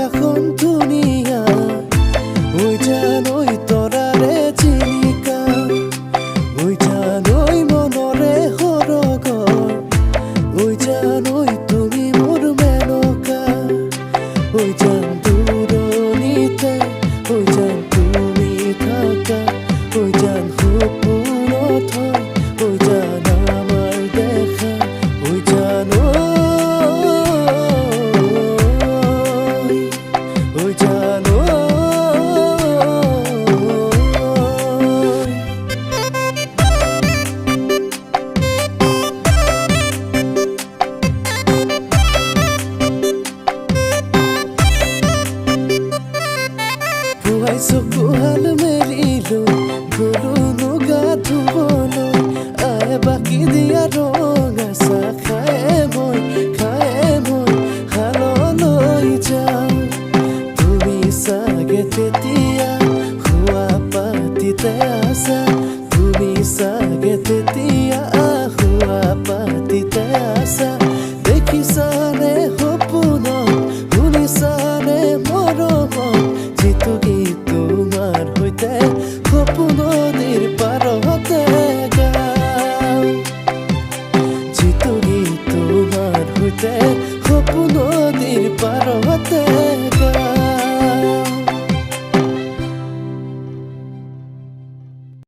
আকাশখন ধুনীয়া ঐ জানৈ তৰাৰে জিলিকা ঐ জানৈ মনৰে সৰগৰ ঐ জানৈ তুমি মোৰ মেনকা ঐ জান দূৰণিতে ঐ জান তুমি থাকা ঐ জান সপোনত হয় ঐ জান আমাৰ দেখা ঐ জানৈ ঐ জানৈ পুৱাই চকুহাল মেলিলৈ গলো গা ধুবলৈ আই বাকি দিয়া ৰঙা চাহ খায়ে মই শাললৈ যাওঁ তুমি চাগে তেতিয়া শোৱা পাতিতে আছা তুমি চাগে তেতিয়া